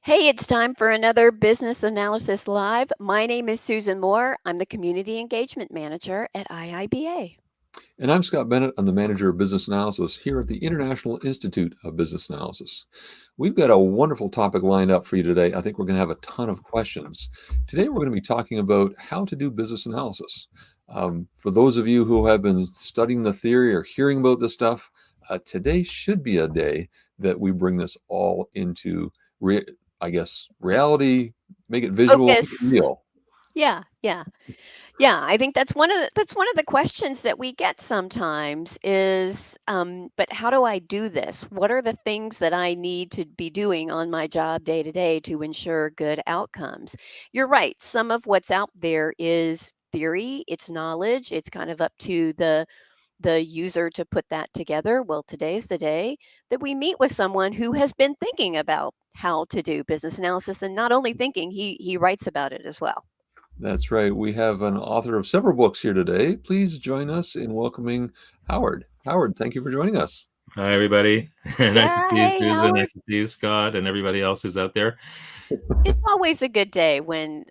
Hey, it's time for another Business Analysis Live. My name is Susan Moore. I'm the Community Engagement Manager at IIBA. And I'm Scott Bennett. I'm the Manager of Business Analysis here at the International Institute of Business Analysis. We've got a wonderful topic lined up for you today. I think we're going to have a ton of questions. Today, we're going to be talking about how to do business analysis. For those of you who have been studying the theory or hearing about this stuff, today should be a day that we bring this all into, reality, make it visual, make it Focus. real. Yeah. I think that's one of the questions that we get sometimes is, but how do I do this? What are the things that I need to be doing on my job day to day to ensure good outcomes? You're right. Some of what's out there is theory, it's knowledge, it's kind of up to the user to put that together. Well, today's the day that we meet with someone who has been thinking about how to do business analysis, and not only thinking, he writes about it as well. That's right. We have an author of several books here today. Please join us in welcoming Howard. Howard, thank you for joining us. Hi, everybody. Nice to Yeah, see you, hey Susan. Howard. Nice to see you, Scott, and everybody else who's out there. It's always a good day when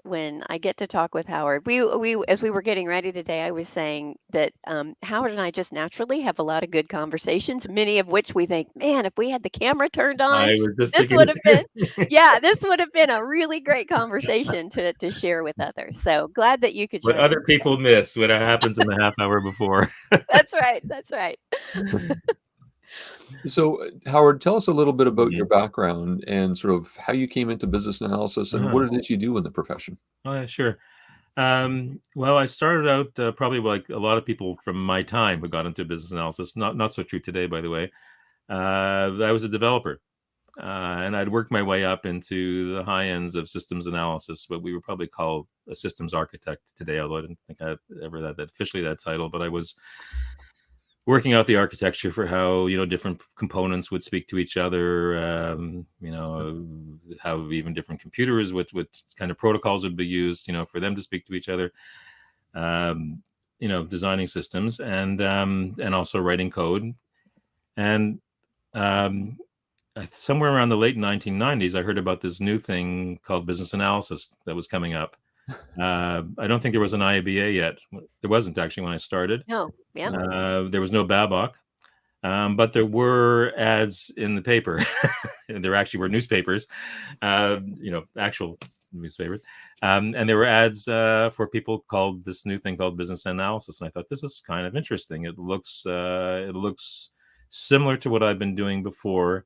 I get to talk with Howard. We as we were getting ready today, I was saying that Howard and I just naturally have a lot of good conversations, many of which we think, man, if we had the camera turned on, I was just this thinking, would have been, yeah, this would have been a really great conversation to share with others. So glad that you could what join us other today. people miss, what happens in the half hour before. That's right. That's right. So, Howard, tell us a little bit about your Mhm. background and sort of how you came into business analysis and what Uh-huh. it is you do in the profession. Oh, yeah, sure. Well, I started out probably like a lot of people from my time who got into business analysis. Not so true today, by the way. I was a developer. And I'd worked my way up into the high ends of systems analysis, what we would probably call a systems architect today, although I didn't think I ever had that officially that title, but I was working out the architecture for how different components would speak to each other, how even different computers, what kind of protocols would be used, for them to speak to each other, designing systems and also writing code. And um, somewhere around the late 1990s, I heard about this new thing called business analysis that was coming up. I don't think there was an IIBA yet. There wasn't actually when I started. No. Yep. There was no Babcock, but there were ads in the paper. There actually were newspapers, actual newspapers, and there were ads for people called this new thing called business analysis. And I thought this is kind of interesting. It looks similar to what I've been doing before.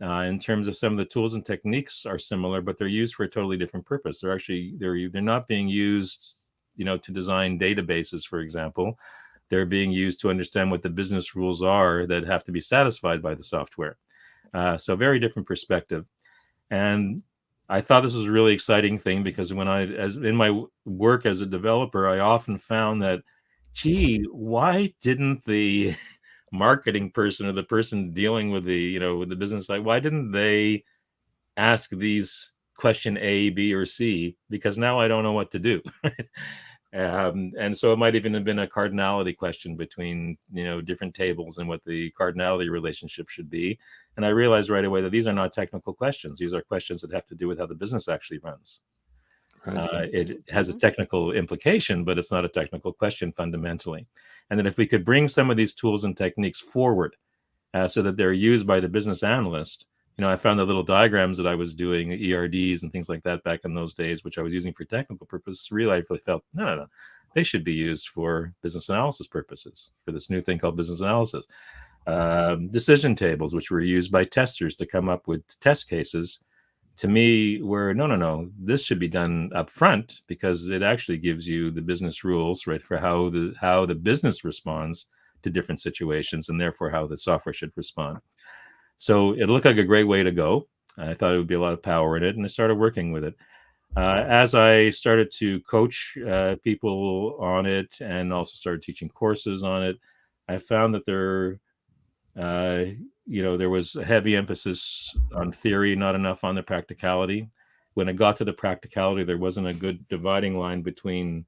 In terms of some of the tools and techniques are similar, but they're used for a totally different purpose. They're not being used, to design databases, for example. They're being used to understand what the business rules are that have to be satisfied by the software. So very different perspective. And I thought this was a really exciting thing because as in my work as a developer, I often found that, gee, why didn't the marketing person or the person dealing with the business side, why didn't they ask these question A, B, or C? Because now I don't know what to do. And so it might even have been a cardinality question between different tables and what the cardinality relationship should be. And I realized right away that these are not technical questions. These are questions that have to do with how the business actually runs. Right. It has a Mhm. technical implication, but it's not a technical question fundamentally. And that if we could bring some of these tools and techniques forward so that they're used by the business analyst, I found the little diagrams that I was doing, ERDs and things like that back in those days, which I was using for technical purposes, really I really felt, no. They should be used for business analysis purposes, for this new thing called business analysis. Decision tables, which were used by testers to come up with test cases, to me were no, this should be done up front because it actually gives you the business rules, right, for how the business responds to different situations and therefore how the software should respond. So it looked like a great way to go. I thought it would be a lot of power in it, and I started working with it. As I started to coach people on it and also started teaching courses on it, I found that uh, there was a heavy emphasis on theory, not enough on the practicality. When it got to the practicality, there wasn't a good dividing line between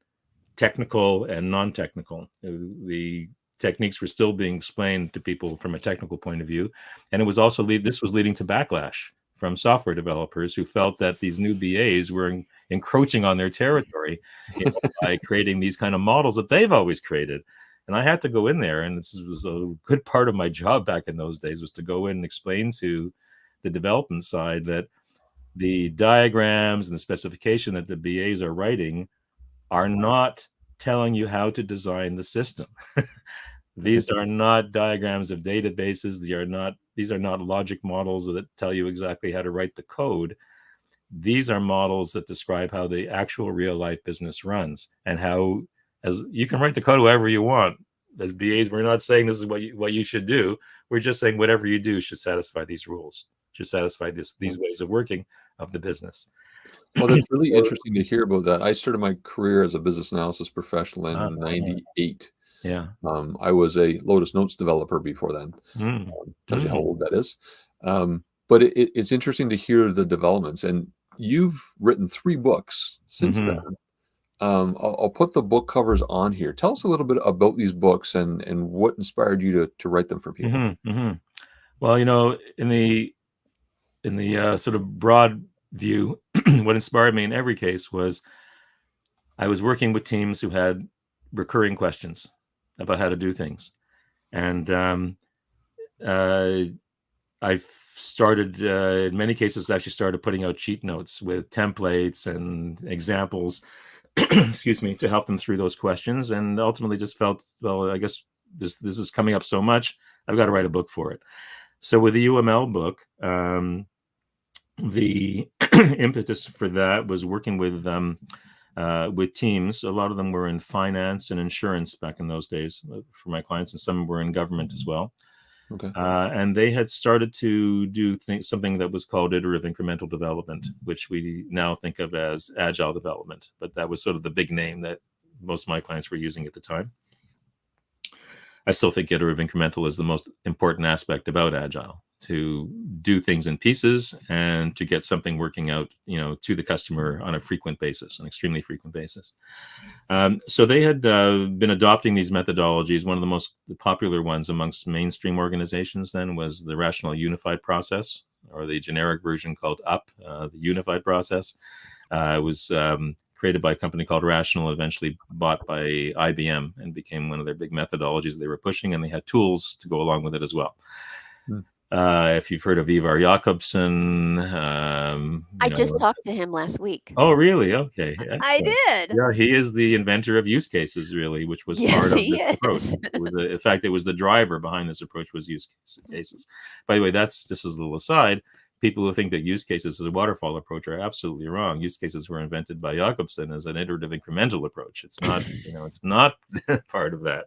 technical and non-technical. The techniques were still being explained to people from a technical point of view, and it was also this was leading to backlash from software developers who felt that these new BAs were encroaching on their territory, by creating these kind of models that they've always created. And I had to go in there, and this was a good part of my job back in those days, was to go in and explain to the development side that the diagrams and the specification that the BAs are writing are not telling you how to design the system. These are not diagrams of databases. These are not logic models that tell you exactly how to write the code. These are models that describe how the actual real life business runs, and how, as you can write the code however you want. As BAs, we're not saying this is what you should do. We're just saying whatever you do should satisfy these rules, should satisfy these ways of working of the business. Well, that's really interesting to hear about that. I started my career as a business analysis professional in '98. Yeah. I was a Lotus Notes developer before then. Tells you how old that is. But it's interesting to hear the developments. And you've written 3 books since then. I'll put the book covers on here. Tell us a little bit about these books and what inspired you to write them for people. Well, in the sort of broad view, what inspired me in every case was I was working with teams who had recurring questions about how to do things. And I've started, in many cases, actually started putting out cheat notes with templates and examples, excuse me, to help them through those questions. And ultimately just felt, well, I guess this is coming up so much, I've got to write a book for it. So with the UML book, the impetus for that was working with teams. A lot of them were in finance and insurance back in those days for my clients, and some were in government as well. Okay. And they had started to do something that was called iterative incremental development, which we now think of as Agile development. But that was sort of the big name that most of my clients were using at the time. I still think iterative incremental is the most important aspect about Agile, to do things in pieces and to get something working out, to the customer on a frequent basis, an extremely frequent basis. So they had been adopting these methodologies. One of the most popular ones amongst mainstream organizations then was the Rational Unified Process, or the generic version called UP, the Unified Process. It was created by a company called Rational, eventually bought by IBM, and became one of their big methodologies they were pushing, and they had tools to go along with it as well. If you've heard of Ivar Jakobsen, I just talked to him last week. Oh, really? Okay. Excellent. I did. Yeah, he is the inventor of use cases, really, which was Yes, part of he this approach. In fact, it was the driver behind this approach, was use cases. By the way, that's just as a little aside. People who think that use cases is a waterfall approach are absolutely wrong. Use cases were invented by Jakobsen as an iterative incremental approach. It's not, it's not part of that.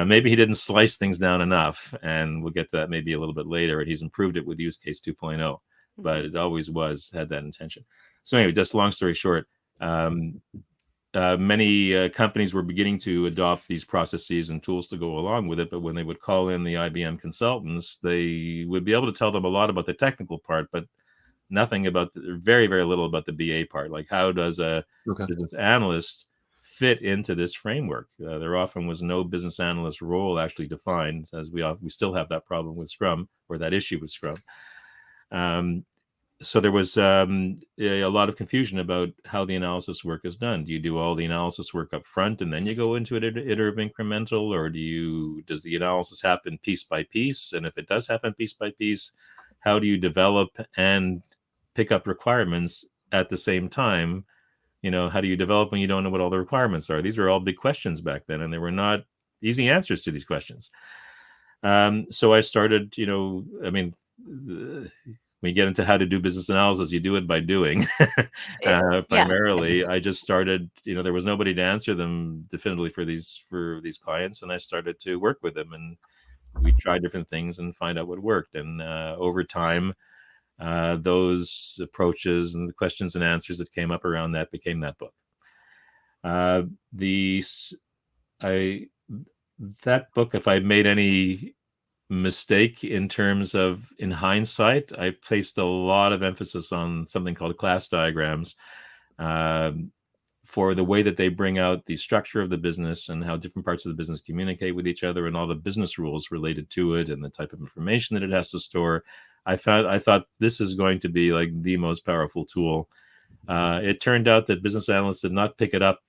Maybe he didn't slice things down enough, and we'll get to that maybe a little bit later. And he's improved it with use case 2.0, but it always had that intention. So anyway, just long story short, many companies were beginning to adopt these processes and tools to go along with it. But when they would call in the IBM consultants, they would be able to tell them a lot about the technical part, but nothing about very, very little about the BA part. Like, how does a business analyst fit into this framework? There often was no business analyst role actually defined, as we still have that problem with Scrum, or that issue with Scrum. So there was a lot of confusion about how the analysis work is done. Do you do all the analysis work up front and then you go into iterative incremental, or does the analysis happen piece by piece? And if it does happen piece by piece, how do you develop and pick up requirements at the same time? How do you develop when you don't know what all the requirements are? These were all big questions back then, and there were not easy answers to these questions. So I started, when you get into how to do business analysis, you do it by doing. Primarily, I just started, there was nobody to answer them definitively for these clients, and I started to work with them, and we tried different things and find out what worked. And over time, those approaches and the questions and answers that came up around that became that book. That book, if I made any mistake in terms of, in hindsight, I placed a lot of emphasis on something called class diagrams for the way that they bring out the structure of the business and how different parts of the business communicate with each other and all the business rules related to it and the type of information that it has to store. I thought this is going to be like the most powerful tool. It turned out that business analysts did not pick up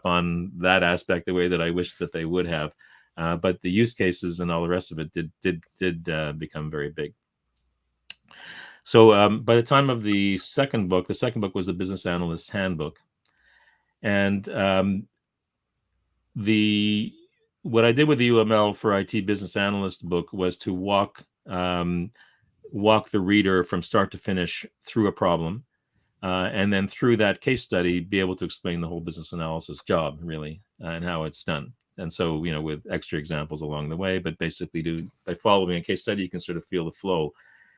on that aspect the way that I wished that they would have. But the use cases and all the rest of it did become very big. So by the time of the second book was the Business Analyst Handbook. And what I did with the UML for IT Business Analyst book was to walk the reader from start to finish through a problem, and then through that case study, be able to explain the whole business analysis job, really, and how it's done. And so, with extra examples along the way, but basically by following a case study, you can sort of feel the flow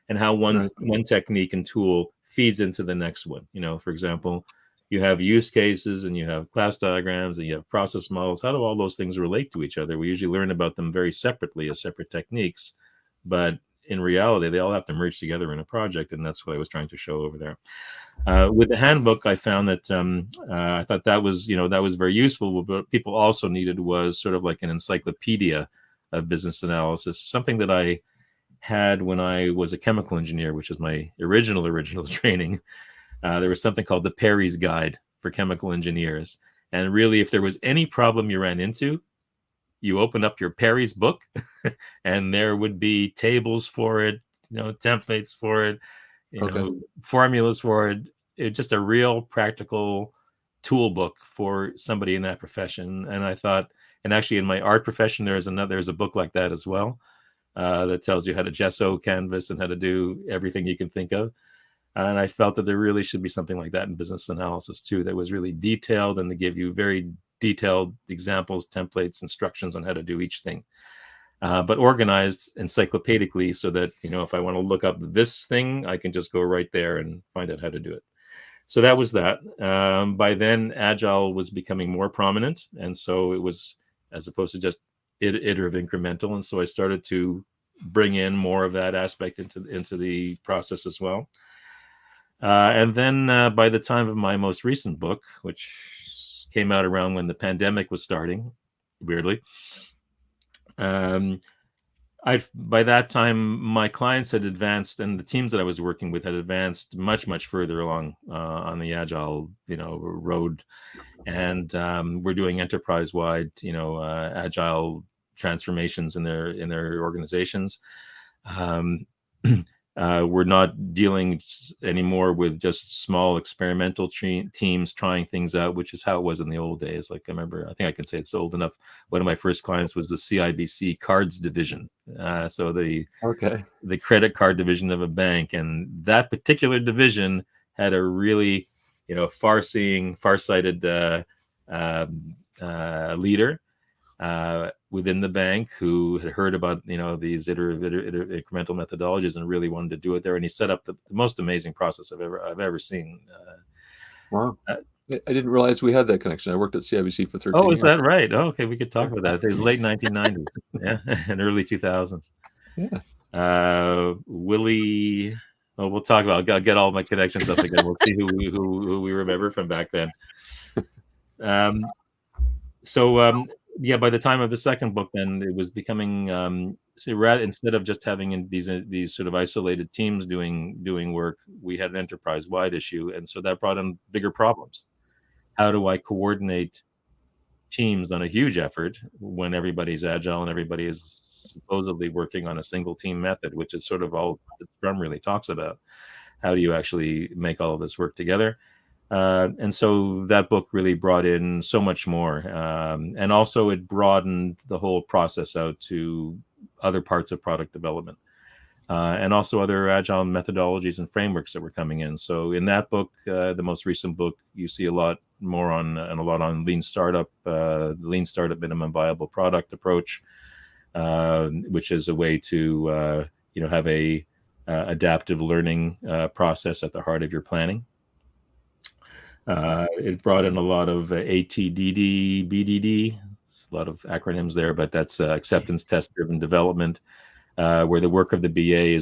and how one technique and tool feeds into the next one. For example, you have use cases and you have class diagrams and you have process models. How do all those things relate to each other? We usually learn about them very separately as separate techniques, but in reality, they all have to merge together in a project, and that's what I was trying to show over there. With the handbook, I found that I thought that was very useful. But what people also needed was sort of like an encyclopedia of business analysis, something that I had when I was a chemical engineer, which was my original training. There was something called the Perry's Guide for chemical engineers. And really, if there was any problem you ran into, you open up your Perry's book and there would be tables for it, templates for it, formulas for it. It's just a real practical tool book for somebody in that profession. And I thought, and actually in my art profession, there's a book like that as well, that tells you how to gesso canvas and how to do everything you can think of. And I felt that there really should be something like that in business analysis too, that was really detailed and to give you very detailed examples, templates, instructions on how to do each thing, but organized encyclopedically so that, if I want to look up this thing, I can just go right there and find out how to do it. So that was that. By then, Agile was becoming more prominent. And so it was, as opposed to just iterative incremental. And so I started to bring in more of that aspect into the process as well. And then by the time of my most recent book, which came out around when the pandemic was starting, weirdly, by that time, my clients had advanced, and the teams that I was working with had advanced much, much further along on the Agile, road. And we're doing enterprise-wide, Agile transformations in their organizations. We're not dealing anymore with just small experimental teams trying things out, which is how it was in the old days. Like I think I can say it's old enough. One of my first clients was the CIBC cards division. So the credit card division of a bank. And that particular division had a really, far-sighted leader within the bank who had heard about these iterative incremental methodologies and really wanted to do it there, and he set up the most amazing process I've ever seen. Wow. I didn't realize we had that connection. I worked at CIBC for 13 years. Oh, is that right? Oh, okay, we could talk about that. It was late 1990s, yeah, and early 2000s. Yeah. Willie. Oh, we'll talk about. I'll get all my connections up again. We'll see who we remember from back then. Yeah, by the time of the second book, then it was becoming instead of just having these sort of isolated teams doing work, we had an enterprise-wide issue, and so that brought in bigger problems. How do I coordinate teams on a huge effort when everybody's agile and everybody is supposedly working on a single team method, which is sort of all that Scrum really talks about? How do you actually make all of this work together? And so that book really brought in so much more. And also it broadened the whole process out to other parts of product development, and also other agile methodologies and frameworks that were coming in. So in that book, the most recent book, you see a lot on lean startup minimum viable product approach, which is a way to, have a adaptive learning process at the heart of your planning. It brought in a lot of ATDD, BDD. It's a lot of acronyms there, but that's acceptance test driven development, where the work of the BA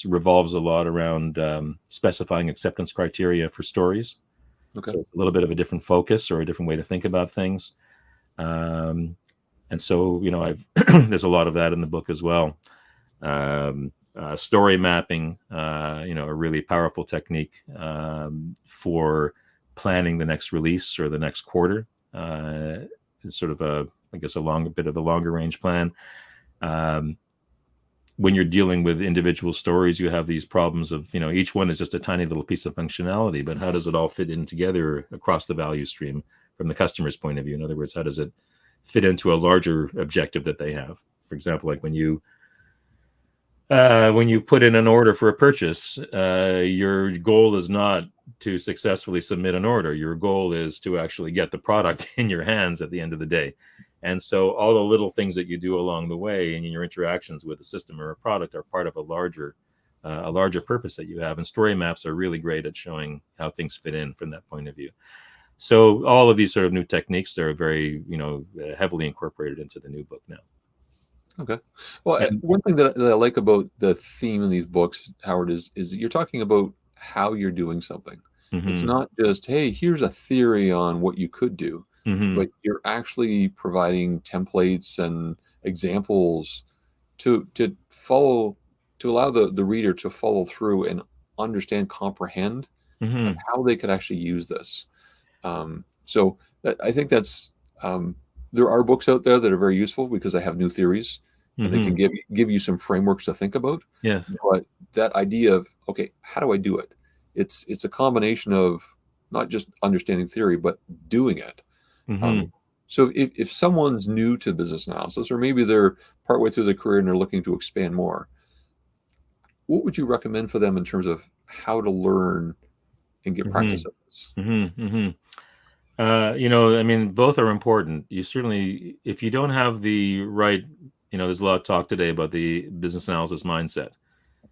revolves a lot around specifying acceptance criteria for stories. Okay. So it's a little bit of a different focus or a different way to think about things. And so, I've there's a lot of that in the book as well. Story mapping, a really powerful technique for planning the next release or the next quarter. It's sort of I guess, a bit of a longer range plan. When you're dealing with individual stories, you have these problems of, each one is just a tiny little piece of functionality, but how does it all fit in together across the value stream from the customer's point of view? In other words, how does it fit into a larger objective that they have? For example, like when you put in an order for a purchase, your goal is not to successfully submit an order. Your goal is to actually get the product in your hands at the end of the day. And so all the little things that you do along the way and in your interactions with a system or a product are part of a larger purpose that you have. And story maps are really great at showing how things fit in from that point of view. So all of these sort of new techniques are very, heavily incorporated into the new book now. Okay. Well, one thing that I like about the theme in these books, Howard, is that you're talking about how you're doing something. It's not just, hey, here's a theory on what you could do, but you're actually providing templates and examples to allow the reader to follow through and understand, comprehend how they could actually use this. So I think that's there are books out there that are very useful because they have new theories and they can give you some frameworks to think about. Yes. But that idea of, okay, how do I do it? It's a combination of not just understanding theory, but doing it. So if someone's new to business analysis, or maybe they're partway through their career and they're looking to expand more, what would you recommend for them in terms of how to learn and get practice at this? Both are important. You certainly, if you don't have the right, there's a lot of talk today about the business analysis mindset.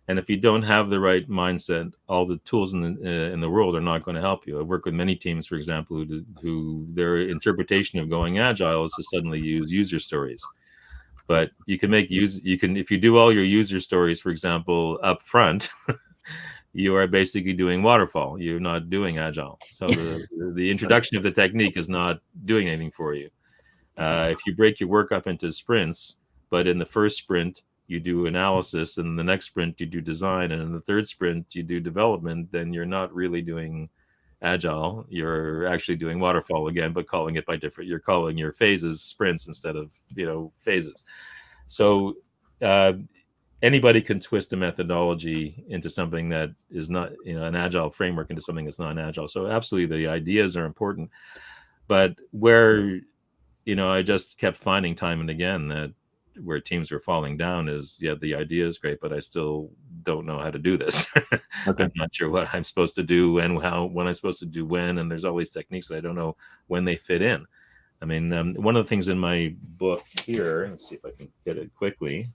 And if you don't have the right mindset, all the tools in the world are not going to help you. I've worked with many teams, for example, who their interpretation of going agile is to suddenly use user stories. But you can if you do all your user stories, for example, up front, you are basically doing waterfall. You're not doing agile. So the introduction of the technique is not doing anything for you. If you break your work up into sprints, but in the first sprint, you do analysis, and in the next sprint, you do design, and in the third sprint, you do development, then you're not really doing agile. You're actually doing waterfall again, but calling it by different, you're calling your phases sprints instead of, phases. So anybody can twist a methodology into something that is not, an agile framework into something that's not an agile. So absolutely the ideas are important, but where, I just kept finding time and again that where teams were falling down is, the idea is great, but I still don't know how to do this. Okay. I'm not sure what I'm supposed to do and when I'm supposed to do when, and there's all these techniques that I don't know when they fit in. I mean, one of the things in my book here, let's see if I can get it quickly,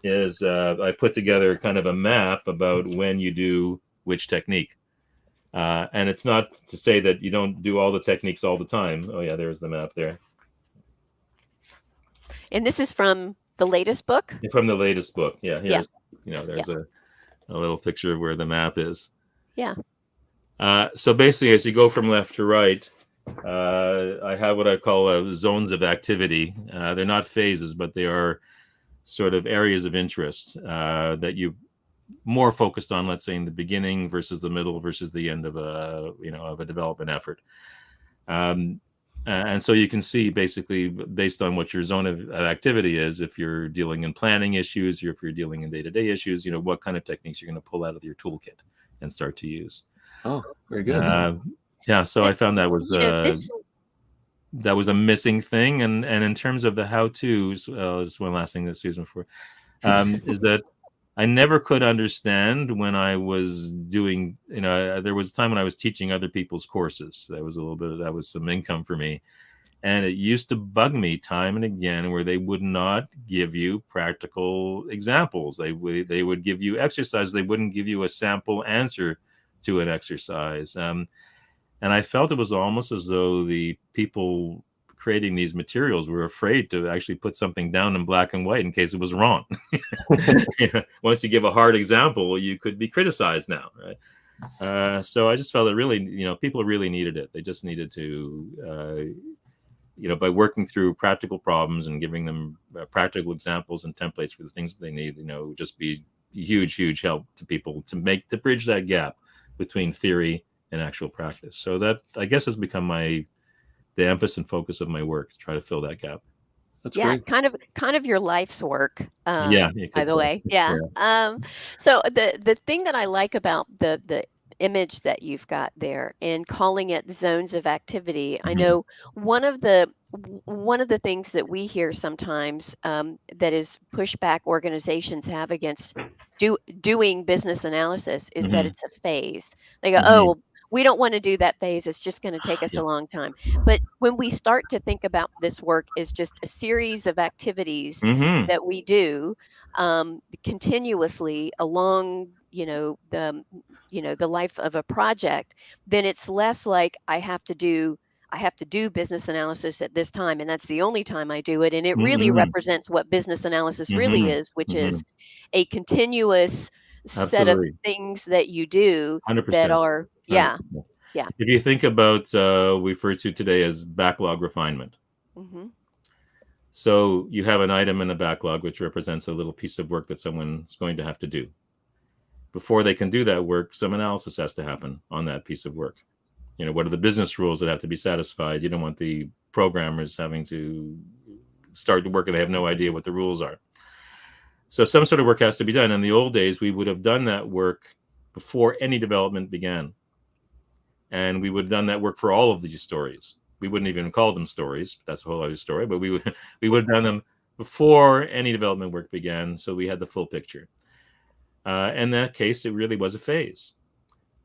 is I put together kind of a map about when you do which technique. And it's not to say that you don't do all the techniques all the time. Oh yeah, there's the map there. And this is from the latest book? From the latest book, yeah. Here's, there's a little picture of where the map is. Yeah. So basically, as you go from left to right, I have what I call zones of activity. They're not phases, but they are sort of areas of interest that you more focused on, let's say, in the beginning versus the middle versus the end of a development effort. And so you can see basically based on what your zone of activity is, if you're dealing in planning issues or if you're dealing in day-to-day issues, what kind of techniques you're going to pull out of your toolkit and start to use. Oh, very good. So I found that was a missing thing. And in terms of the how-tos, just one last thing that Susan for, is that I never could understand when I was doing, there was a time when I was teaching other people's courses. That was some income for me. And it used to bug me time and again where they would not give you practical examples. They would give you exercise. They wouldn't give you a sample answer to an exercise. And I felt it was almost as though the people creating these materials were afraid to actually put something down in black and white in case it was wrong. Once you give a hard example, you could be criticized now, right? So I just felt that really, people really needed it. They just needed to, by working through practical problems and giving them practical examples and templates for the things that they need, just be huge help to people to bridge that gap between theory and actual practice. So that, I guess, has become the emphasis and focus of my work, to try to fill that gap. That's Yeah, great. kind of your life's work, Yeah, you by could the say. way. Yeah. Yeah. So the thing that I like about the image that you've got there and calling it zones of activity, I Mhm. know one of the things that we hear sometimes, that is pushback organizations have against doing business analysis, is that Mhm. it's a phase. They go, oh, Mhm. well, we don't want to do that phase. It's just going to take us Yeah. a long time. But when we start to think about this work as just a series of activities Mhm. that we do, continuously along, the life of a project, then it's less like I have to do business analysis at this time, and that's the only time I do it. And it really Mhm. represents what business analysis really Mhm. is, which is Mhm. a continuous set of Absolutely. things that you do that 100%. are, yeah, 100%. yeah. If you think about, we refer to today as backlog refinement. Hmm. So you have an item in a backlog which represents a little piece of work that someone's going to have to do. Before they can do that work, some analysis has to happen on that piece of work. What are the business rules that have to be satisfied? You don't want the programmers having to start the work and they have no idea what the rules are. So some sort of work has to be done. In the old days, we would have done that work before any development began. And we would have done that work for all of these stories. We wouldn't even call them stories. That's a whole other story. But we would have done them before any development work began, so we had the full picture. In that case, it really was a phase.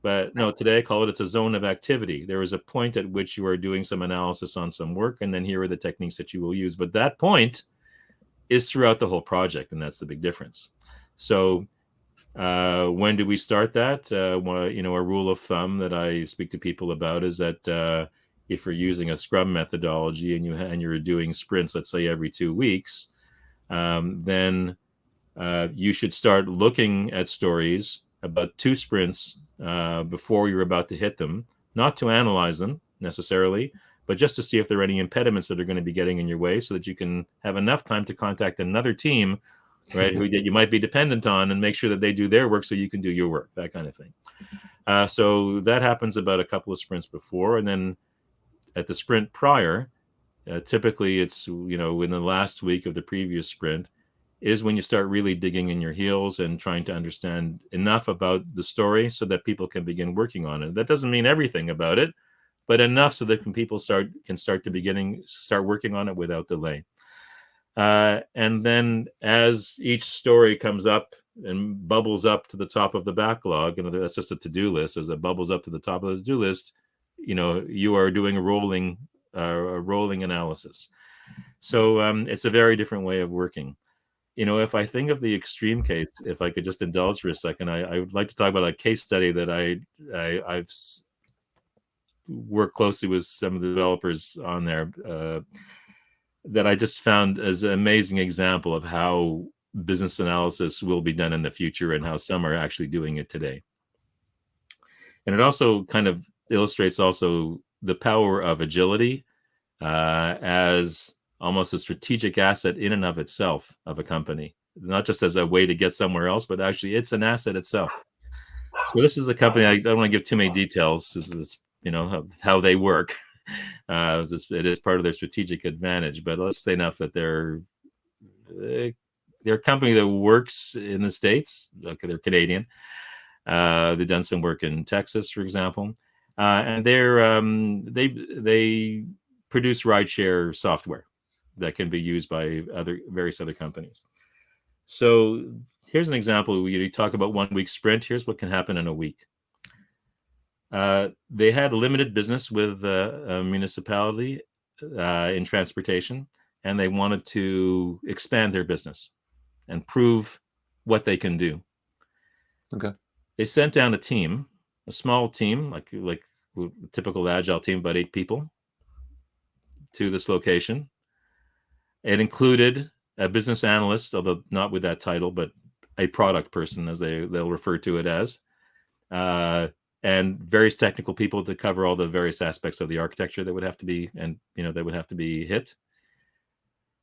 But no, today I call it's a zone of activity. There is a point at which you are doing some analysis on some work, and then here are the techniques that you will use. But that point is throughout the whole project, and that's the big difference. So when do we start that? A rule of thumb that I speak to people about is that if you're using a Scrum methodology and you're doing sprints, let's say every 2 weeks, then you should start looking at stories about 2 sprints before you're about to hit them, not to analyze them necessarily, but just to see if there are any impediments that are going to be getting in your way, so that you can have enough time to contact another team, right, who you might be dependent on, and make sure that they do their work so you can do your work, that kind of thing. So that happens about a couple of sprints before, and then at the sprint prior, typically it's in the last week of the previous sprint, is when you start really digging in your heels and trying to understand enough about the story so that people can begin working on it. That doesn't mean everything about it, but enough so that people can start working on it without delay. And then as each story comes up and bubbles up to the top of the backlog, that's just a to-do list. As it bubbles up to the top of the to-do list, you are doing a rolling analysis. So it's a very different way of working. If I think of the extreme case, if I could just indulge for a second, I would like to talk about a case study that I've worked closely with some of the developers on there, that I just found as an amazing example of how business analysis will be done in the future and how some are actually doing it today. And it also kind of illustrates also the power of agility as almost a strategic asset in and of itself of a company, not just as a way to get somewhere else, but actually it's an asset itself. So this is a company, I don't want to give too many details. This is, how they work. It is part of their strategic advantage, but let's say enough that they're a company that works in the States. Okay, they're Canadian. They've done some work in Texas, for example, and they produce rideshare software that can be used by various other companies. So here's an example. We talk about 1 week sprint. Here's what can happen in a week. They had limited business with a municipality in transportation, and they wanted to expand their business and prove what they can do. Okay. They sent down a small team, like a typical Agile team, about 8 people, to this location. It included a business analyst, although not with that title, but a product person, as they'll refer to it as. and various technical people to cover all the various aspects of the architecture that would have to be, and that would have to be hit.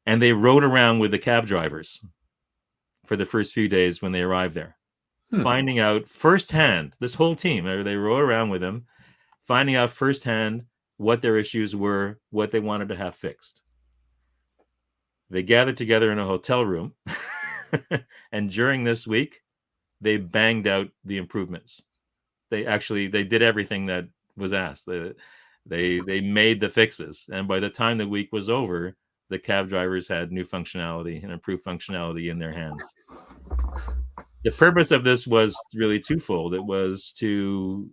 And they rode around with the cab drivers for the first few days when they arrived there, finding out firsthand, this whole team, they rode around with them, finding out firsthand what their issues were, what they wanted to have fixed. They gathered together in a hotel room, and during this week, they banged out the improvements. They did everything that was asked. They made the fixes, and by the time the week was over, the cab drivers had new functionality and improved functionality in their hands. The purpose of this was really twofold. It was to,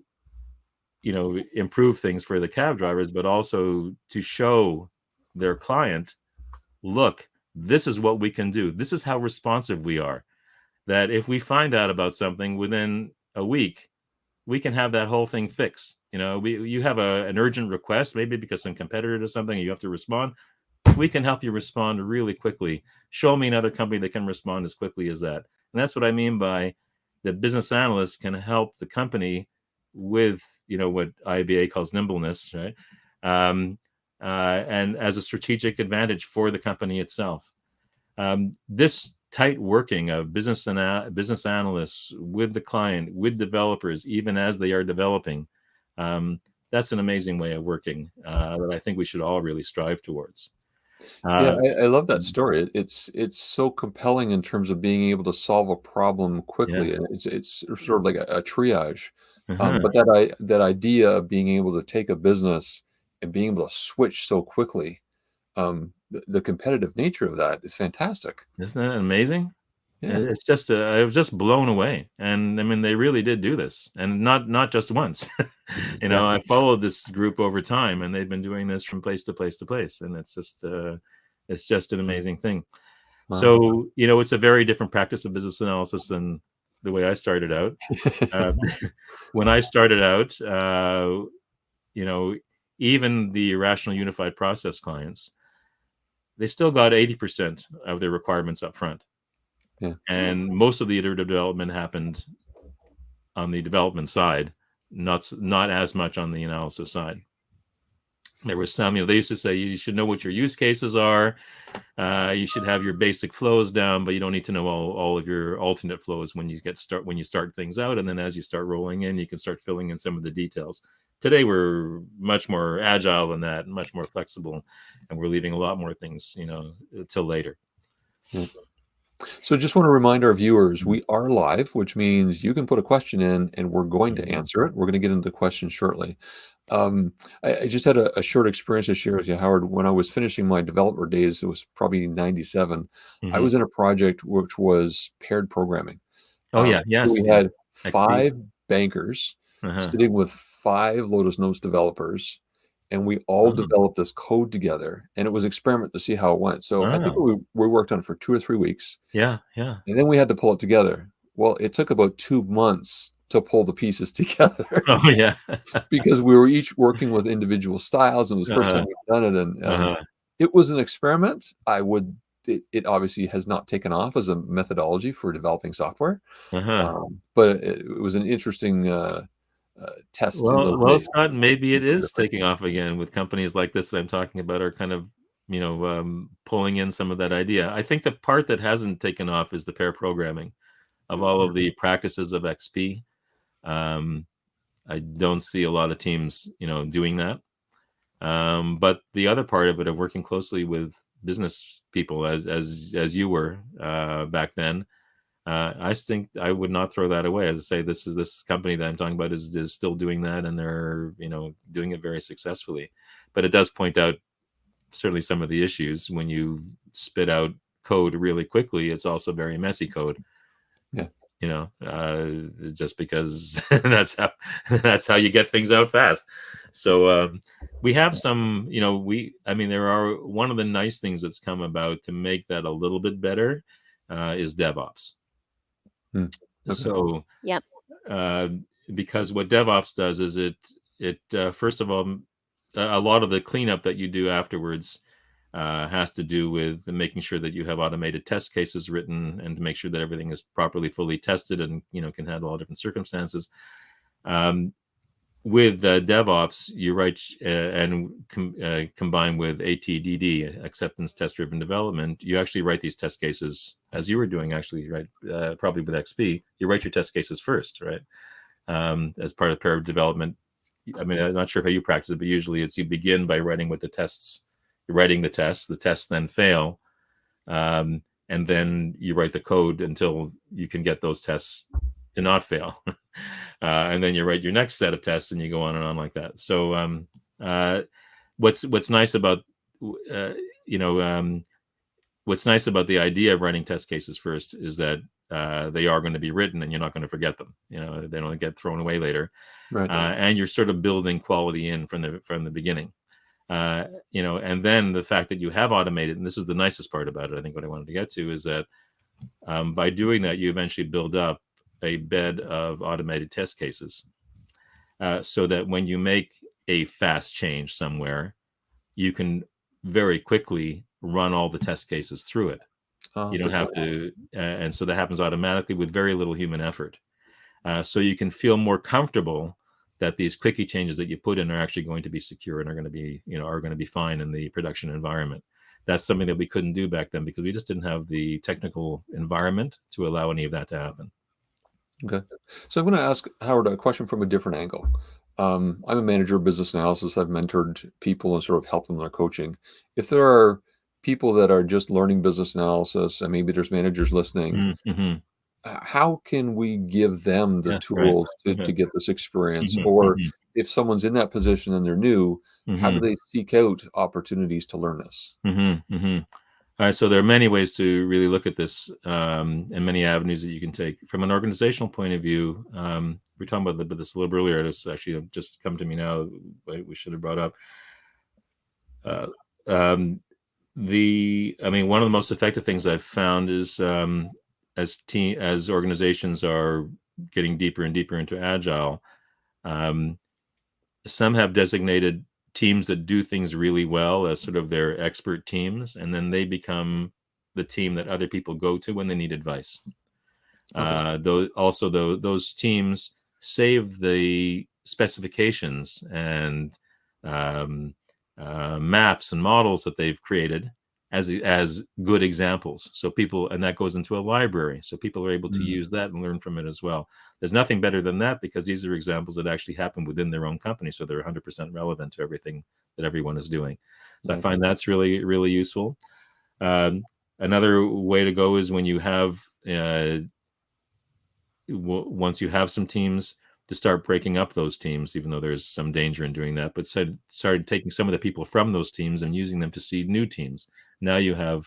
improve things for the cab drivers, but also to show their client, look, this is what we can do. This is how responsive we are. That if we find out about something within a week, we can have that whole thing fixed. You have an urgent request, maybe because some competitor does something and you have to respond. We can help you respond really quickly. Show me another company that can respond as quickly as that. And that's what I mean by the business analyst can help the company with, what IIBA calls nimbleness, right? And as a strategic advantage for the company itself. This tight working of business analysts with the client, with developers, even as they are developing, that's an amazing way of working that I think we should all really strive towards. Yeah, I love that story. It's so compelling in terms of being able to solve a problem quickly. Yeah. And it's sort of like a triage. Uh-huh. But that idea of being able to take a business and being able to switch so quickly, the competitive nature of that is fantastic. Isn't that amazing? Yeah. It's just I was just blown away, and I mean they really did do this, and not just once. Yeah. I followed this group over time, and they've been doing this from place to place to place, and it's just an amazing thing. Wow. So it's a very different practice of business analysis than the way I started out. When I started out, even the rational unified process clients, they still got 80% of their requirements up front. Yeah. And most of the iterative development happened on the development side, not as much on the analysis side. There was some, they used to say you should know what your use cases are. You should have your basic flows down, but you don't need to know all of your alternate flows when you start things out. And then as you start rolling in, you can start filling in some of the details. Today, we're much more agile than that, much more flexible, and we're leaving a lot more things, till later. Yeah. So just want to remind our viewers, we are live, which means you can put a question in and we're going to answer it. We're going to get into the question shortly. I just had a short experience to share with you, Howard. When I was finishing my developer days, it was probably 97. I was in a project which was paired programming. Oh, yeah. Yes. We had XP. 5 bankers sitting with 5 Lotus Notes developers, and we all developed this code together, and it was an experiment to see how it went. So I think we worked on it for 2 or 3 weeks. Yeah. And then we had to pull it together. Well, it took about 2 months to pull the pieces together. Oh, yeah. Because we were each working with individual styles, and it was the first time we'd done it. And it was an experiment. It obviously has not taken off as a methodology for developing software. But it was an interesting test. Well, Scott, maybe it is taking off again with companies like this that I'm talking about are kind of, pulling in some of that idea. I think the part that hasn't taken off is the pair programming of all of the practices of XP. I don't see a lot of teams, doing that. But the other part of it, of working closely with business people, as you were back then, I think I would not throw that away. As I say, this company that I'm talking about is still doing that, and they're doing it very successfully. But it does point out certainly some of the issues when you spit out code really quickly. It's also very messy code. Yeah. Just because that's how you get things out fast. So we have some, there are, one of the nice things that's come about to make that a little bit better is DevOps. Okay. So, Yep. Because what DevOps does is it first of all, a lot of the cleanup that you do afterwards has to do with making sure that you have automated test cases written, and to make sure that everything is properly fully tested and can handle all different circumstances. with DevOps, you write combined with ATDD, acceptance test driven development, you actually write these test cases as you were doing, actually, right? Probably with XP, you write your test cases first, right? As part of pair development. I mean, I'm not sure how you practice it, but usually it's you begin by writing with the tests. You're writing the tests then fail, and then you write the code until you can get those tests to not fail. And then you write your next set of tests and you go on and on like that. So what's nice about what's nice about the idea of writing test cases first is that they are going to be written and you're not going to forget them. They don't get thrown away later. Right. And you're sort of building quality in from the beginning. And then the fact that you have automated, and this is the nicest part about it, I think what I wanted to get to is that by doing that, you eventually build up a bed of automated test cases, so that when you make a fast change somewhere, you can very quickly run all the test cases through it. You don't have to, and so that happens automatically with very little human effort. So you can feel more comfortable that these quickie changes that you put in are actually going to be secure and are going to be fine in the production environment. That's something that we couldn't do back then because we just didn't have the technical environment to allow any of that to happen. Okay. So I'm going to ask Howard a question from a different angle. I'm a manager of business analysis. I've mentored people and sort of helped them in their coaching. If there are people that are just learning business analysis and maybe there's managers listening, Mm-hmm. how can we give them the tools to get this experience? Mm-hmm. Or if someone's in that position and they're new, how do Mm-hmm. they seek out opportunities to learn this? Mm-hmm. Mm-hmm. All right, so there are many ways to really look at this, and many avenues that you can take. From an organizational point of view, we were talking about this a little earlier. It's actually just come to me now. We should have brought up. One of the most effective things I've found is as organizations are getting deeper and deeper into Agile, some have designated teams that do things really well as sort of their expert teams, and then they become the team that other people go to when they need advice. Okay. Those teams save the specifications and maps and models that they've created as good examples. So and that goes into a library. So people are able to use that and learn from it as well. There's nothing better than that because these are examples that actually happen within their own company. So they're 100% relevant to everything that everyone is doing. So I find that's really, really useful. Another way to go is when you have, once you have some teams, to start breaking up those teams, even though there's some danger in doing that, but started taking some of the people from those teams and using them to seed new teams. Now you've got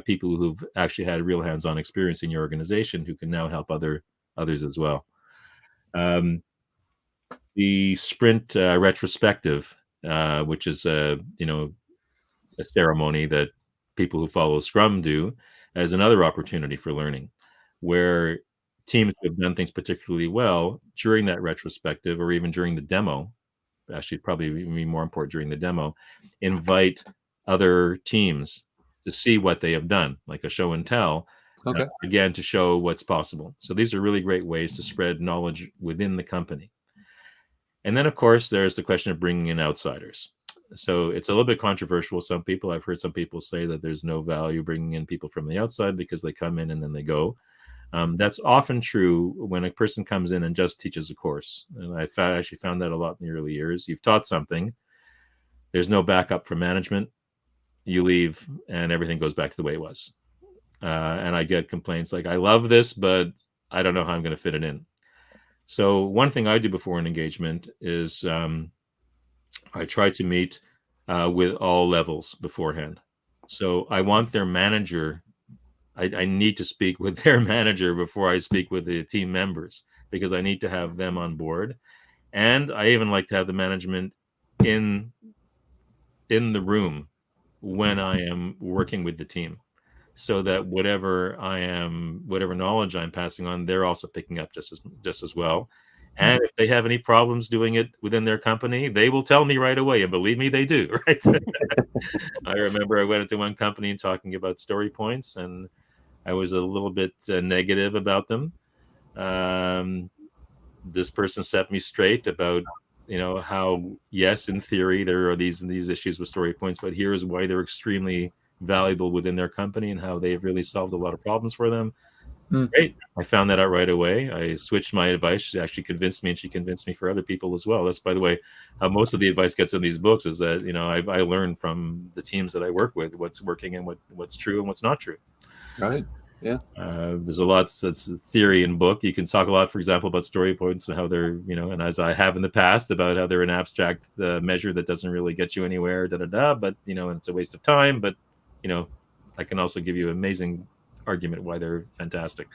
people who've actually had real hands-on experience in your organization who can now help others as well. The sprint retrospective, which is a ceremony that people who follow Scrum do, as another opportunity for learning, where teams who have done things particularly well during that retrospective or even during the demo, actually probably even more important during the demo, invite other teams to see what they have done, like a show and tell, again, to show what's possible. So these are really great ways to spread knowledge within the company. And then, of course, there's the question of bringing in outsiders. So it's a little bit controversial with some people. I've heard some people say that there's no value bringing in people from the outside because they come in and then they go. That's often true when a person comes in and just teaches a course. And I actually found that a lot in the early years. You've taught something. There's no backup from management. You leave and everything goes back to the way it was. And I get complaints like, I love this, but I don't know how I'm going to fit it in. So one thing I do before an engagement is I try to meet with all levels beforehand. So I want their manager. I need to speak with their manager before I speak with the team members because I need to have them on board. And I even like to have the management in the room when I am working with the team, so that whatever knowledge I'm passing on, they're also picking up just as well. And if they have any problems doing it within their company, they will tell me right away. And believe me, they do, right? I remember I went into one company and talking about story points, and I was a little bit negative about them. this person set me straight about, how, yes, in theory, there are these issues with story points, but here is why they're extremely valuable within their company and how they've really solved a lot of problems for them. Great. I found that out right away. I switched my advice. She actually convinced me, and she convinced me for other people as well. That's, by the way, how most of the advice gets in these books, is that, I learned from the teams that I work with what's working and what's true and what's not true. Right. Yeah. There's a lot that's theory in book. You can talk a lot, for example, about story points and how they're, and as I have in the past, about how they're an abstract measure that doesn't really get you anywhere, but, and it's a waste of time. But, I can also give you an amazing argument why they're fantastic.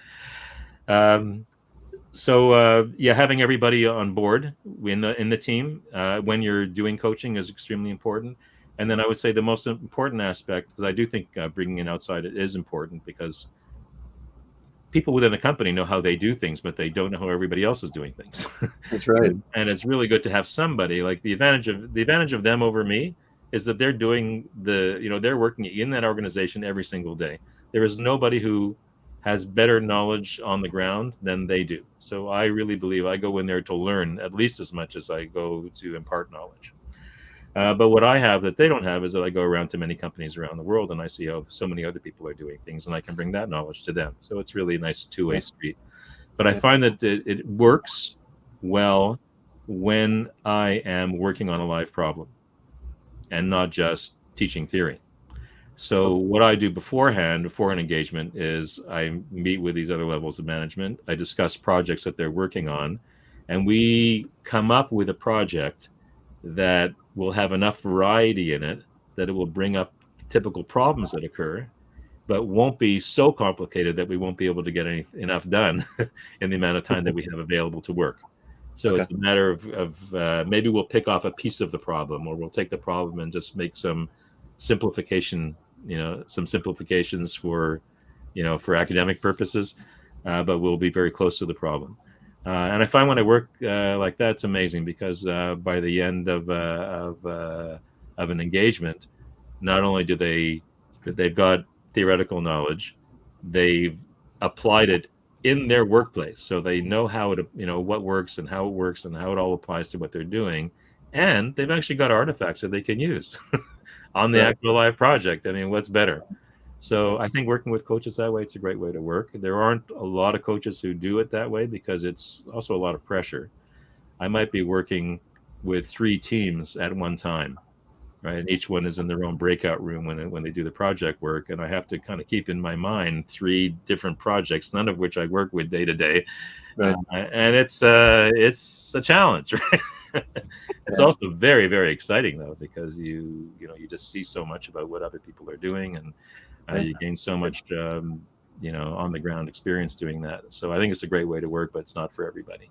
So having everybody on board in the team when you're doing coaching is extremely important. And then I would say the most important aspect, because I do think bringing in outside is important, because people within a company know how they do things, but they don't know how everybody else is doing things. That's right. And it's really good to have somebody, like, the advantage of them over me is that they're doing they're working in that organization every single day. There is nobody who has better knowledge on the ground than they do. So I really believe I go in there to learn at least as much as I go to impart knowledge. But what I have that they don't have is that I go around to many companies around the world, and I see how so many other people are doing things, and I can bring that knowledge to them. So it's really a nice two-way street. But I find that it works well when I am working on a live problem and not just teaching theory. So what I do beforehand, before an engagement, is I meet with these other levels of management. I discuss projects that they're working on, and we come up with a project that will have enough variety in it that it will bring up typical problems that occur, but won't be so complicated that we won't be able to get enough done in the amount of time that we have available to work. So it's a matter of maybe we'll pick off a piece of the problem, or we'll take the problem and just make some simplification, some simplifications for academic purposes, but we'll be very close to the problem. And I find when I work like that, it's amazing, because by the end of an engagement, not only they've got theoretical knowledge, they've applied it in their workplace, so they know how it, what works and how it works and how it all applies to what they're doing, and they've actually got artifacts that they can use on the actual live project. I mean, what's better? So I think working with coaches that way, it's a great way to work. There aren't a lot of coaches who do it that way, because it's also a lot of pressure. I might be working with 3 teams at one time, right? And each one is in their own breakout room when they do the project work. And I have to kind of keep in my mind 3 different projects, none of which I work with day to day. Right. And it's a challenge, right? It's also very, very exciting, though, because you just see so much about what other people are doing, and you gain so much, on the ground experience doing that. So I think it's a great way to work, but it's not for everybody.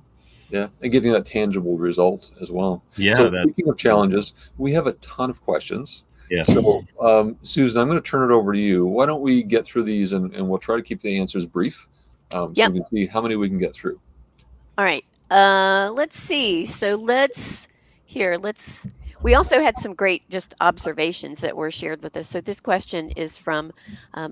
Yeah, and giving that tangible result as well. Yeah. So speaking of challenges, we have a ton of questions. Yeah. So Susan, I'm going to turn it over to you. Why don't we get through these, and we'll try to keep the answers brief, so we can see how many we can get through. All right. Let's see. So we also had some great just observations that were shared with us. So this question is from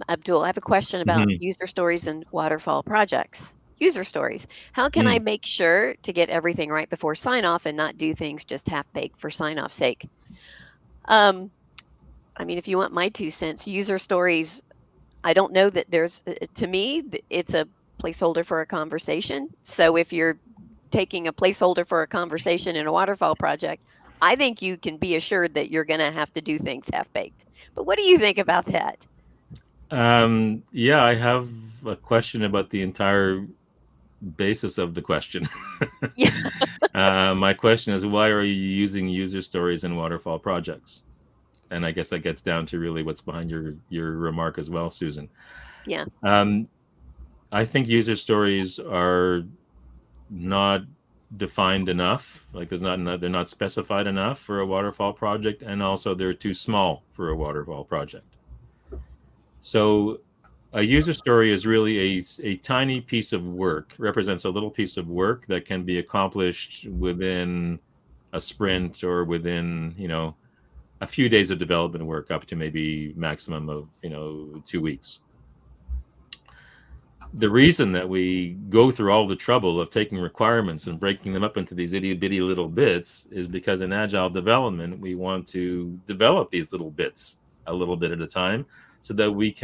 Abdul. I have a question about user stories and waterfall projects. User stories. How can I make sure to get everything right before sign off and not do things just half-baked for sign-off's sake? I mean, if you want my 2 cents, user stories, I don't know that to me, it's a placeholder for a conversation. So if you're taking a placeholder for a conversation in a waterfall project, I think you can be assured that you're going to have to do things half-baked. But what do you think about that? Yeah, I have a question about the entire basis of the question. My question is, why are you using user stories in waterfall projects? And I guess that gets down to really what's behind your remark as well, Susan. Yeah. I think user stories are not defined enough. Like they're not specified enough for a waterfall project, and also they're too small for a waterfall project. So a user story is really a tiny piece of work, represents a little piece of work that can be accomplished within a sprint, or within, a few days of development work, up to maybe maximum of, 2 weeks. the reason that we go through all the trouble of taking requirements and breaking them up into these itty bitty little bits is because in agile development, we want to develop these little bits a little bit at a time so that we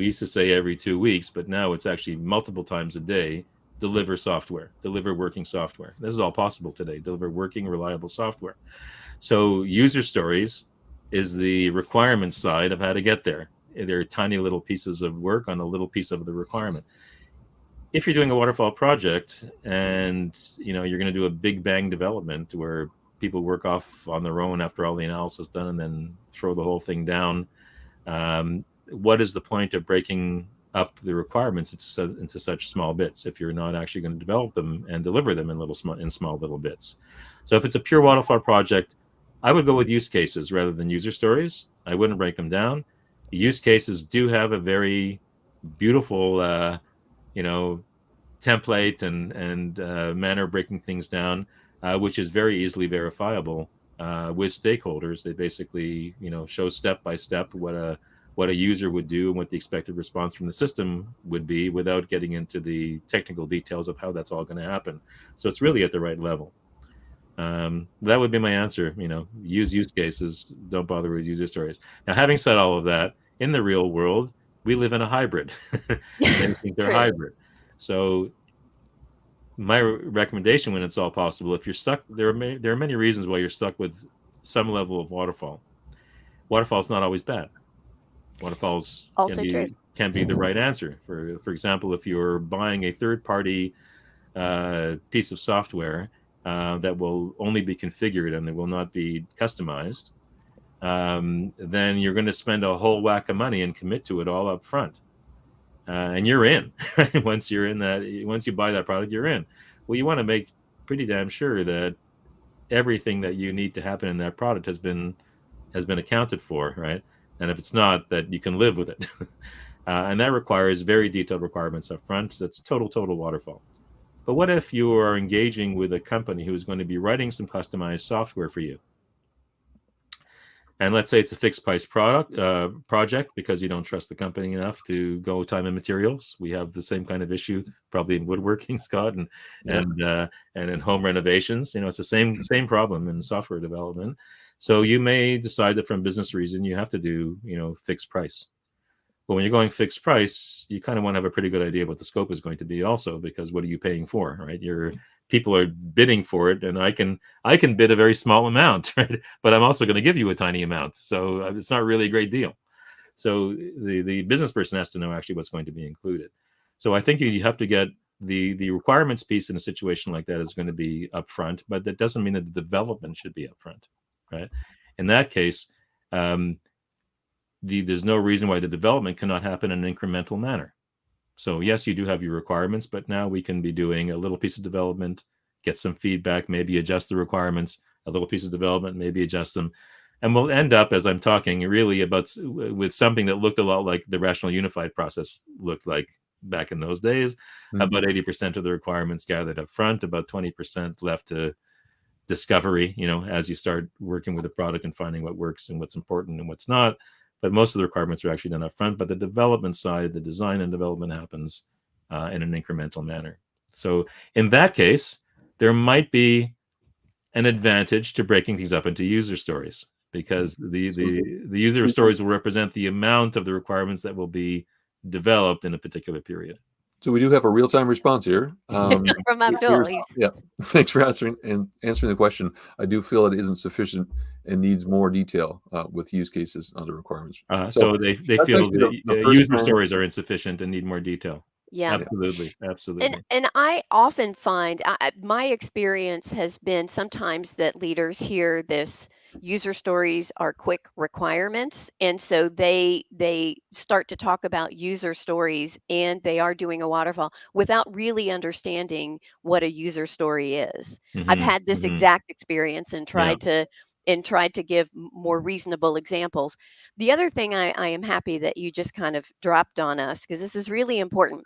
used to say every 2 weeks, but now it's actually multiple times a day, deliver software, deliver working software. This is all possible today, deliver working, reliable software. So user stories is the requirement side of how to get there. They're tiny little pieces of work on a little piece of the requirement. If you're doing a waterfall project and you're going to do a big bang development where people work off on their own after all the analysis done and then throw the whole thing down, what is the point of breaking up the requirements into such small bits if you're not actually going to develop them and deliver them in small little bits? So if it's a pure waterfall project, I would go with use cases rather than user stories. I wouldn't break them down. Use cases do have a very beautiful, template and manner of breaking things down, which is very easily verifiable with stakeholders. They basically, show step by step what a user would do and what the expected response from the system would be without getting into the technical details of how that's all going to happen. So it's really at the right level. That would be my answer. Use use cases, don't bother with user stories. Now, having said all of that, in the real world, we live in a hybrid. Many things are True. hybrid. So my recommendation, when it's all possible, if you're stuck, there are many reasons why you're stuck with some level of waterfall. Waterfall is not always bad. Waterfalls Also true. can be the right answer. For example, if you're buying a third-party piece of software that will only be configured and it will not be customized, then you're going to spend a whole whack of money and commit to it all up front. And you're in. Once you buy that product, you're in. Well, you want to make pretty damn sure that everything that you need to happen in that product has been accounted for, right? And if it's not, that you can live with it. And that requires very detailed requirements up front. That's total waterfall. But what if you are engaging with a company who is going to be writing some customized software for you? And let's say it's a fixed price project because you don't trust the company enough to go time and materials. We have the same kind of issue probably in woodworking, Scott, and in home renovations. It's the same problem in software development. So you may decide that from business reason you have to do fixed price. But when you're going fixed price, you kind of want to have a pretty good idea what the scope is going to be also, because what are you paying for, right? People are bidding for it, and I can bid a very small amount, right? But I'm also going to give you a tiny amount. So it's not really a great deal. So the business person has to know actually what's going to be included. So I think you have to get the requirements piece in a situation like that is going to be upfront, but that doesn't mean that the development should be upfront, right? In that case, there's no reason why the development cannot happen in an incremental manner. So yes, you do have your requirements, but now we can be doing a little piece of development, get some feedback, maybe adjust the requirements, a little piece of development, maybe adjust them. And we'll end up, as I'm talking, really with something that looked a lot like the rational unified process looked like back in those days. Mm-hmm. About 80% of the requirements gathered up front, about 20% left to discovery, as you start working with the product and finding what works and what's important and what's not. But most of the requirements are actually done up front. But the development side, the design and development happens in an incremental manner. So in that case, there might be an advantage to breaking things up into user stories, because the user stories will represent the amount of the requirements that will be developed in a particular period. So we do have a real-time response here. From Abdul. Yeah, thanks for answering the question. I do feel it isn't sufficient and needs more detail with use cases on the requirements. So they feel the user stories are insufficient and need more detail. Yeah, absolutely. And I often find my experience has been sometimes that leaders hear this user stories are quick requirements, and so they start to talk about user stories, and they are doing a waterfall without really understanding what a user story is. Mm-hmm. I've had this exact experience and tried to give more reasonable examples. The other thing I am happy that you just kind of dropped on us, because this is really important.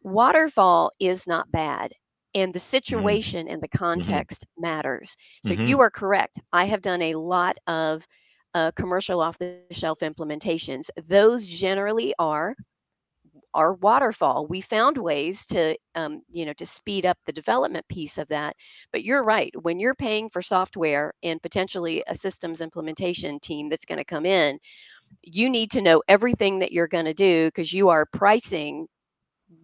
Waterfall is not bad, and the situation and the context matters. So you are correct. I have done a lot of commercial off-the-shelf implementations. Those generally are our waterfall. We found ways to, to speed up the development piece of that. But you're right. When you're paying for software and potentially a systems implementation team that's going to come in, you need to know everything that you're going to do because you are pricing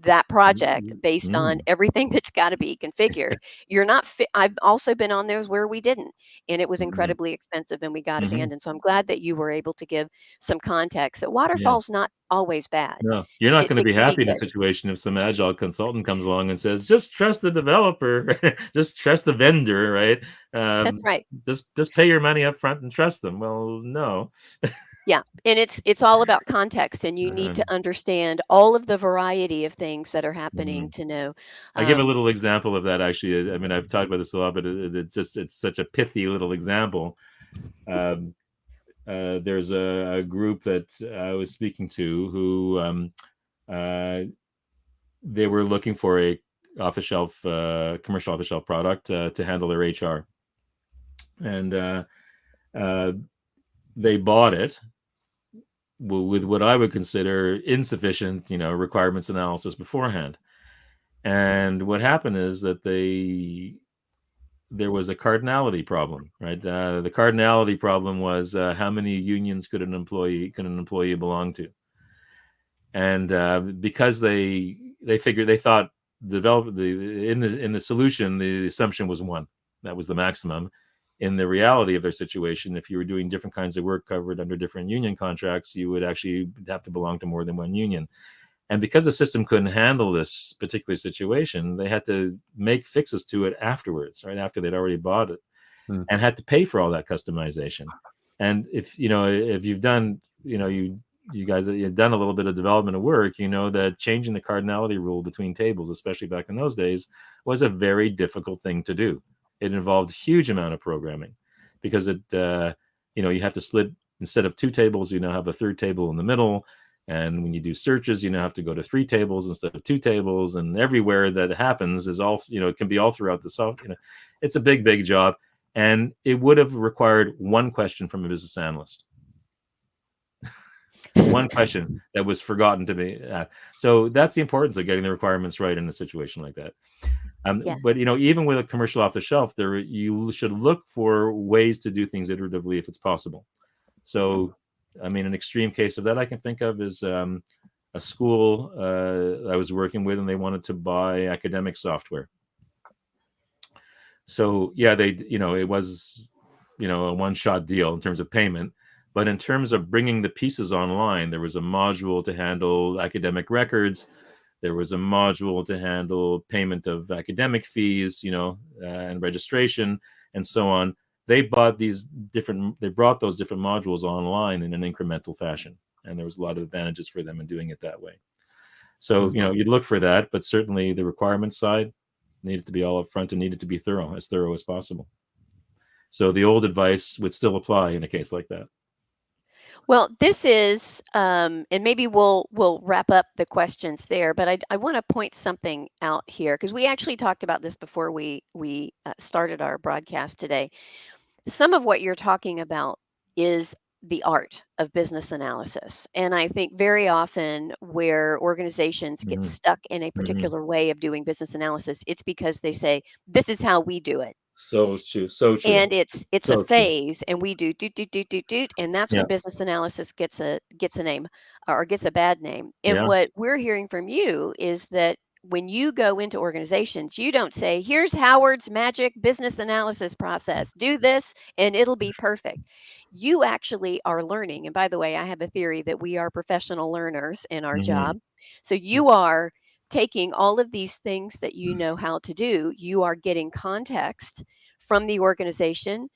that project based on Mm. everything that's got to be configured. You're not I've also been on those where we didn't, and it was Mhm. incredibly expensive and we got Mhm. abandoned. So I'm glad that you were able to give some context that Yeah. waterfall's not always bad. No, you're not going to It be can be happy in a good. situation if some agile consultant comes along and says, "Just trust the developer, just trust the vendor, right? That's right. Just pay your money up front and trust them." Well, no. Yeah, and it's all about context, and you need Uh-huh. to understand all of the variety of things that are happening Mhm. to know. I give a Um, little example of that actually. I mean, I've talked about this a lot, but it's such a pithy little example. Um, there's a group that I was speaking to who uh, they were looking for a off-the-shelf commercial off-the-shelf product to handle their HR, and uh, they bought it with what I would consider insufficient, requirements analysis beforehand. And what happened is that there was a cardinality problem, right? The cardinality problem was how many unions could an employee belong to, and because they thought in the solution the assumption was one, that was the maximum. In the reality of their situation, if you were doing different kinds of work covered under different union contracts, you would actually have to belong to more than one union. And because the system couldn't handle this particular situation, they had to make fixes to it afterwards, right after they'd already bought it, Mm. and had to pay for all that customization. And if you've done, you guys you've done a little bit of development of work, you know that changing the cardinality rule between tables, especially back in those days, was a very difficult thing to do. It involved a huge amount of programming because you have to split, instead of two tables, you now have a third table in the middle. And when you do searches, you now have to go to three tables instead of two tables. And everywhere that happens is all, it can be all throughout the software. It's a big, big job. And it would have required one question from a business analyst. One question that was forgotten to be asked. So that's the importance of getting the requirements right in a situation like that. But yes. even with a commercial off the shelf, you should look for ways to do things iteratively if it's possible. Mhm. So, I mean, an extreme case of that I can think of is a school I was working with, and they wanted to buy academic software. So yeah, it was, a one-shot deal in terms of payment. But in terms of bringing the pieces online, there was a module to handle academic records. There was a module to handle payment of academic fees, and registration and so on. They brought those different modules online in an incremental fashion. And there was a lot of advantages for them in doing it that way. So, Mhm. you'd look for that, but certainly the requirements side needed to be all up front and needed to be thorough as possible. So the old advice would still apply in a case like that. Well, this is, and maybe we'll wrap up the questions there, but I want to point something out here because we actually talked about this before we started our broadcast today. Some of what you're talking about is the art of business analysis, and I think very often where organizations get Hmm. stuck in a Hmm. particular way of doing business analysis, it's because they say this is how we do it. So true. So true. And it's a So true. phase, and we do doot doot doot doot doot, and that's Yeah. when business analysis gets a name or gets a bad name. And Yeah. what we're hearing from you is that when you go into organizations, you don't say, "Here's Howard's magic business analysis process. Do this and it'll be perfect." You actually are learning. And by the way, I have a theory that we are professional learners in our Hmm. job. So you are taking all of these things that you know how to do, you are getting context from the organization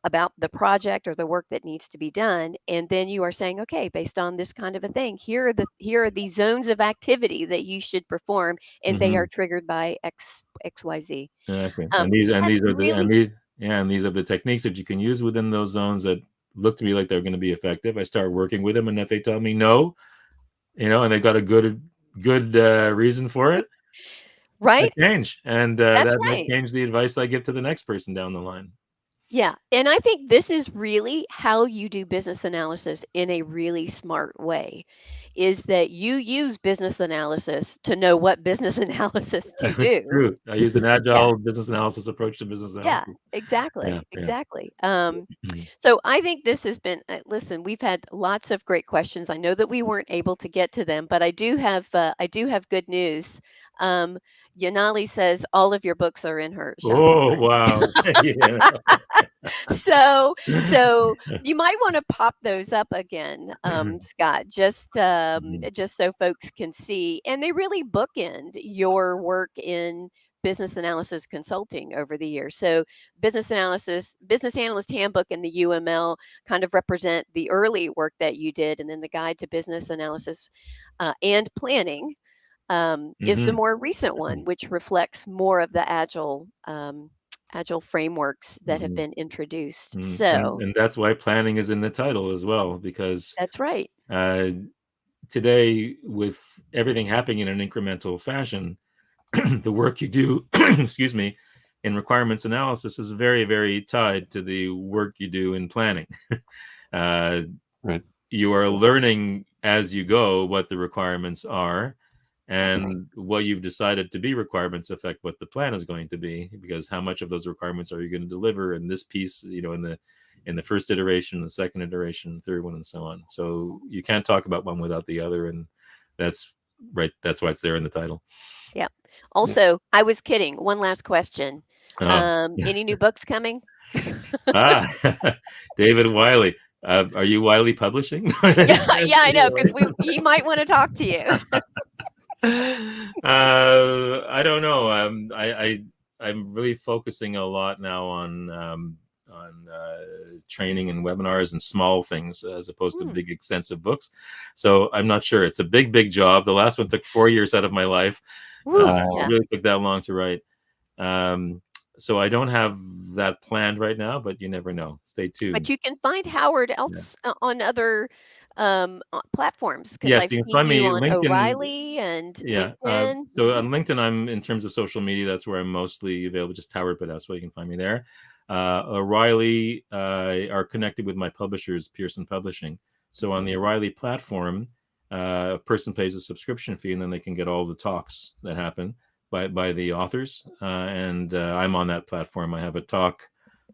about the project or the work that needs to be done, and then you are saying, okay, based on this kind of a thing, here are the zones of activity that you should perform, and they are Hmm. triggered by xyz. Okay. um, And these that's are the really and these are the techniques that you can use within those zones that look to me like they're going to be effective. I start working with them, and if they tell me no, and they've got a good reason for it, I right. change, and That's that right. changed the advice I give to the next person down the line. Yeah, and I think this is really how you do business analysis in a really smart way, is that you use business analysis to know what business analysis to That's do. true. I use an Yeah, agile business analysis approach to business yeah, analysis. Yeah, exactly, yeah. exactly. Mhm. So I think this has been, listen, we've had lots of great questions. I know that we weren't able to get to them, but I do have good news. Um, Yanali says all of your books are in her Oh, Shopify. wow. Yeah. So you might want to pop those up again, Scott, Mhm. just so folks can see. And they really bookend your work in business analysis consulting over the years. So business analyst handbook, and the UML kind of represent the early work that you did, and then the guide to business analysis and planning is the Mhm. more recent one, which reflects more of the agile frameworks that have Mhm. been introduced. Mm. So And that's why planning is in the title as well, because that's right. uh, today, with everything happening in an incremental fashion, the work you do, excuse me, in requirements analysis is very, very tied to the work you do in planning. uh, Right. you are learning as you go what the requirements are, That's right. and what you've decided to be requirements affect what the plan is going to be, because how much of those requirements are you going to deliver in this piece, in the first iteration, the second iteration, the third one, and so on. So you can't talk about one without the other, and that's right. That's why it's there in the title. Yeah. Yeah. Also, I was kidding. One last question. Oh. Any new books coming? Ah, David Wiley. Are you Wiley Publishing? Yeah, yeah, I know, because he might want to talk to you. I don't know. I'm really focusing a lot now on training and webinars and small things, as opposed to Hmm. big extensive books. So I'm not sure. It's a big job. The last one took 4 years out of my life. Woo, It yeah. really took that long to write. Um, so I don't have that planned right now, but you never know. Stay But tuned. you can find Howard Yeah. else on other platforms, because Yes, I've you can seen find you me on LinkedIn. O'Reilly and Yeah. LinkedIn. So on LinkedIn, I'm, in terms of social media, that's where I'm mostly available. Just Howard Podeswa. You can find me there. O'Reilly are connected with my publishers, Pearson Publishing. So on Mhm. the O'Reilly platform, a person pays a subscription fee, and then they can get all the talks that happen by the authors. And I'm on that platform. I have a talk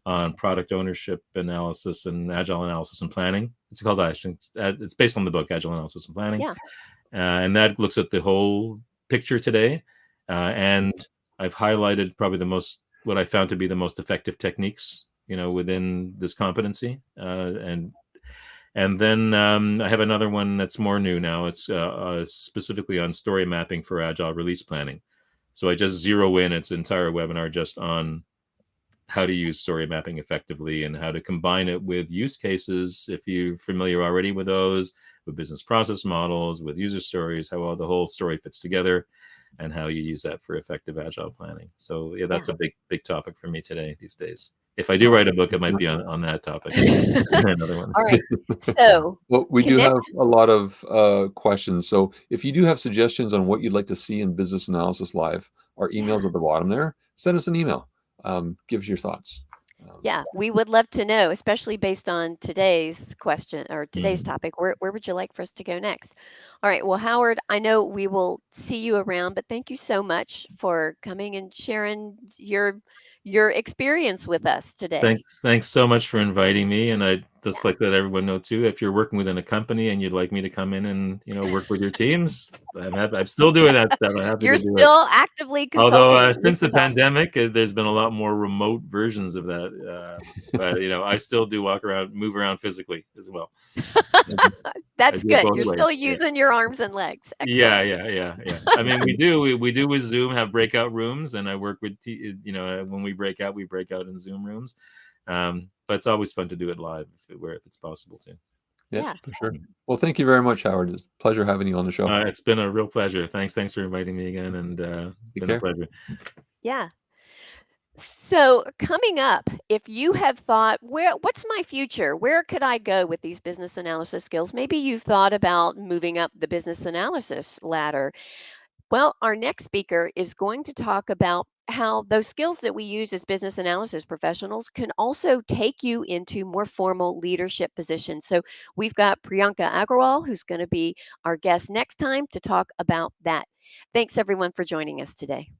on product ownership analysis and agile analysis and planning. It's called, it's based on the book Agile Analysis and Planning, Yeah. and that looks at the whole picture today. And I've highlighted probably what I found to be the most effective techniques, within this competency. And then I have another one that's more new now. It's specifically on story mapping for agile release planning. So I just zero in its entire webinar just on how to use story mapping effectively and how to combine it with use cases, if you're familiar already with those, with business process models, with user stories, how all the whole story fits together, and how you use that for effective agile planning. So yeah, Yeah. that's a big topic for me today these days. If I do All write a book, it might Sure. be on that topic. right. Another one. All right. So Well, we do connect. have a lot of questions. So if you do have suggestions on what you'd like to see in Business Analysis Live, our Yeah. email's at the bottom there. Send us an email. Give us your thoughts. Yeah, we would love to know, especially based on today's question or today's Mm. topic. Where would you like for us to go next? All right. Well, Howard, I know we will see you around, but thank you so much for coming and sharing your experience with us today. Thanks so much for inviting me, and I'd just like to let everyone know too, if you're working within a company and you'd like me to come in and work with your teams, I'm still doing that stuff. I'm happy You're to do it. still actively Although consulting. This since the is awesome. pandemic, there's been a lot more remote versions of that, but I still do move around physically as well. I That's do it good. both You're ways. still Yeah. using your arms and legs. Yeah, Excellent. yeah. I mean, we do with Zoom have breakout rooms, and I work with when we break out in Zoom rooms. But it's always fun to do it live if it's possible to. Yeah, Yeah. for sure. Well, thank you very much, Howard. It's a pleasure having you on the show. It's been a real pleasure. Thanks for inviting me again, and it's Take been a care. pleasure. Yeah. So, coming up, if you have thought, what's my future? Where could I go with these business analysis skills? Maybe you've thought about moving up the business analysis ladder. Well, our next speaker is going to talk about how those skills that we use as business analysis professionals can also take you into more formal leadership positions. So we've got Priyanka Agrawal, who's going to be our guest next time to talk about that. Thanks everyone for joining us today.